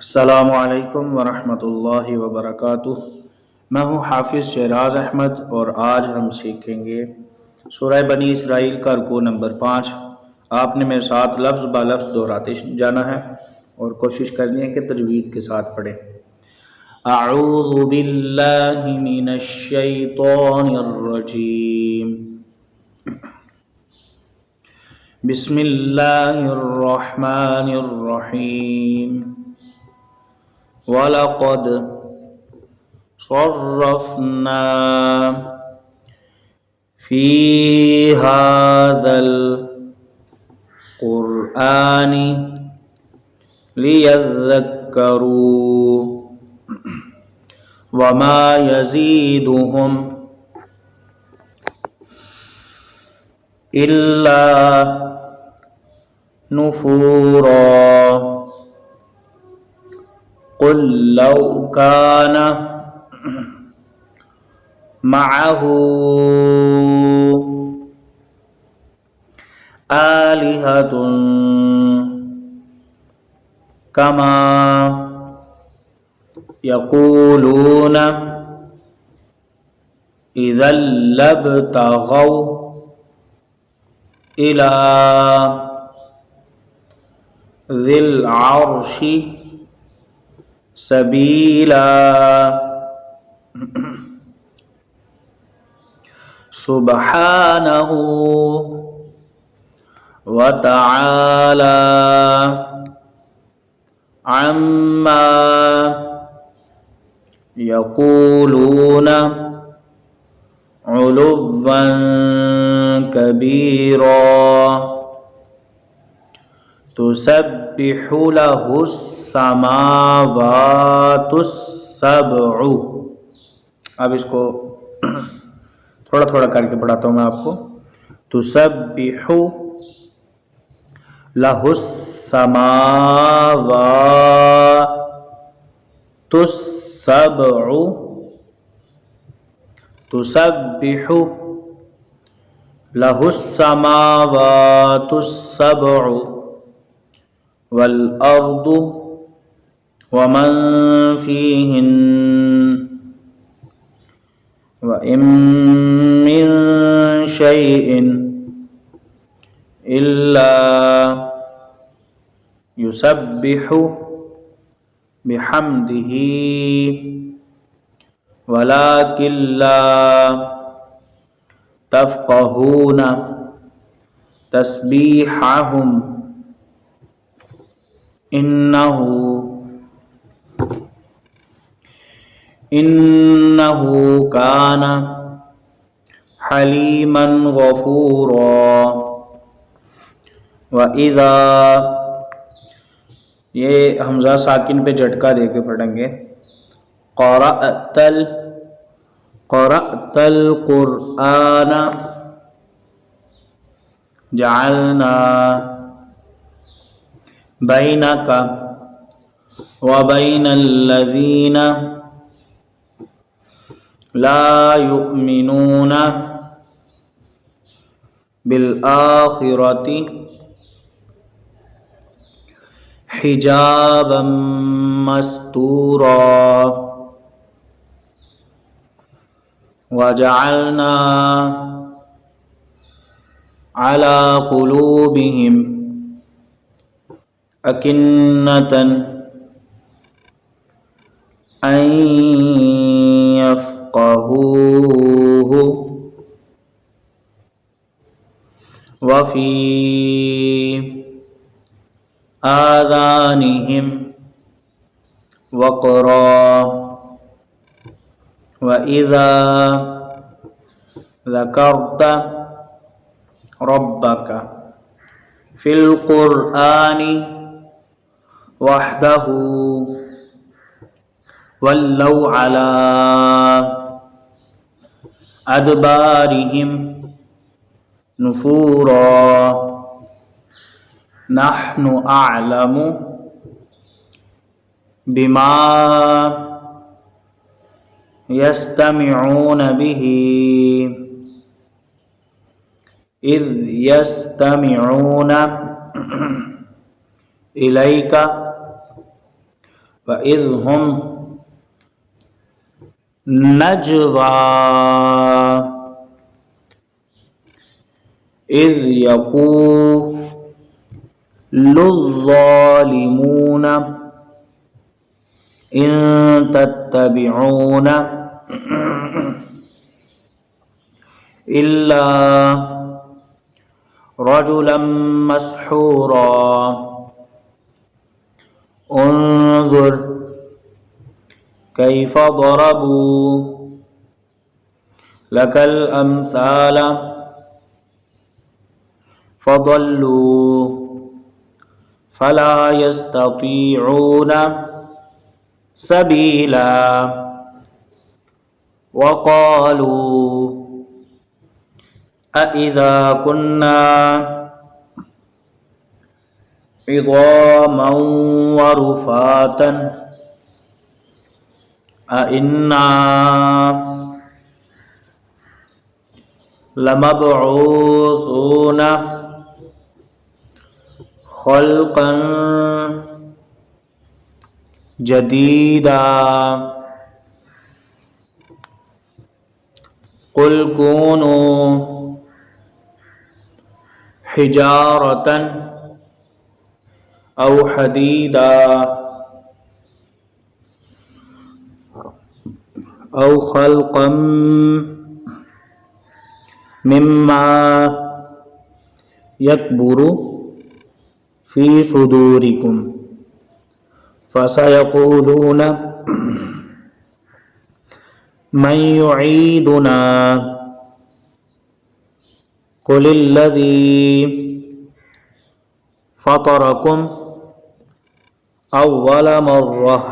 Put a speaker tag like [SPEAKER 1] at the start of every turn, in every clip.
[SPEAKER 1] अस्सलामु अलैकुम वरहमतुल्लाहि वबरकातुह। मैं हूँ हाफिज़ शहराज अहमद और आज हम सीखेंगे सूरह बनी इसराइल का रुकू नंबर 5। आपने मेरे साथ लफ्ज़ ब लफ्ज़ दोहराते जाना है और कोशिश करनी है कि तजवीद के साथ पढ़ें। अऊज़ु बिल्लाहि मिनश शैतानिर रजीम। बिस्मिल्लाहिर रहमानिर रहीम। वलक़द सर्रफ़ना फ़ी हाज़ल क़ुरआनि लियज़्ज़क्करू वमा यज़ीदुहुम इल्ला नुफ़ूरा। क़ुल लौ कान मअहू आलिहतुन कमा यक़ूलून इज़् लब्तग़ौ इला ज़िल अर्शि सबीला। सुब्हानहु व तआला अम्मा यक़ूलून उलुव्वन कबीरा। तुसब्बिहु लहुस समावातुस सबअु। अब इसको थोड़ा थोड़ा करके पढ़ाता हूँ मैं आपको। तुसब्बिहु लहुस समावातुस सबअु। तुसब्बिहु लहुस समावातुस सबअु वल अर्दु वमन फीहिन व इम मिन शैइन इल्ला युसब्बिहु बिहम्दिही वलाकिन ला तफ़क़हून तस्बीहहुम इन्नहु कान हलीमन गफ़ूरा। व इज़ा, ये हमज़ा साकिन पे झटका दे के पढ़ेंगे। क़रअतल क़ुरआन जअलना बैनका व बैनल लज़ीना ला युमिनून बिल आखिरति हिजाबम मस्तूरा। वजअलना अला कुलूबिहिम अकिन्नतन अन यफ़क़हूहु वफ़ी आज़ानिहिम वक़रा। व इज़ा ज़करत रब्बका फ़िल क़ुरआनि वहदहु वल्लौ अला अदबारिहिम नुफूरा। नहनु अअलमु बिमा यस्तमिऊन बिही इज़ यस्तमिऊन इलैका वइज़ हुम नजवा इज़ यक़ूलुज़्ज़ालिमून इन तत्तबिऊन इल्ला रजुलन मस्हूरा उन्ज़ुर कैफ़ ضरबू लकल अम्साल फ़ज़ल्लू फ़ला यस्ततीऊन सबीला वक़ालू अइज़ा कुन्ना इज़ामन वरुफ़ातन अइन्ना लमबऊसून ख़ल्क़न जदीदा क़ुल कूनू हिजारतन औ हदीदा औ ख़ल्क़म मिम्मा यकबुरु फ़ी सुदूरिकुम फ़सयक़ूलून मन युईदुना क़ुलिल्लज़ी फ़तरकुम अव्वल मर्रह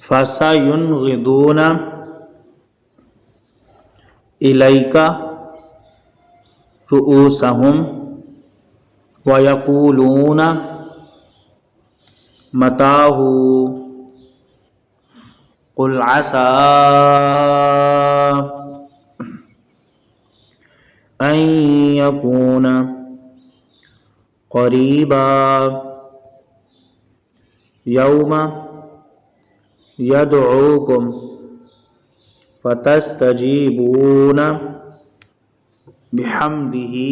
[SPEAKER 1] फ़सयुनग़िदून इलैका रुऊसहुम वयक़ूलून मताहु क़ुल असा अन यकून क़रीबा यौम यदऊकुम फ़तस्तजीबून बिहम्दिही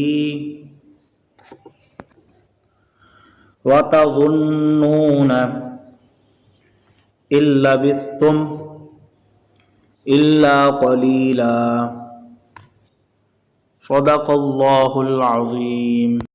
[SPEAKER 1] वतज़ुन्नून इल्लबिस्थुम इल्ला क़लीला सदक़ल्लाहुल अज़ीम।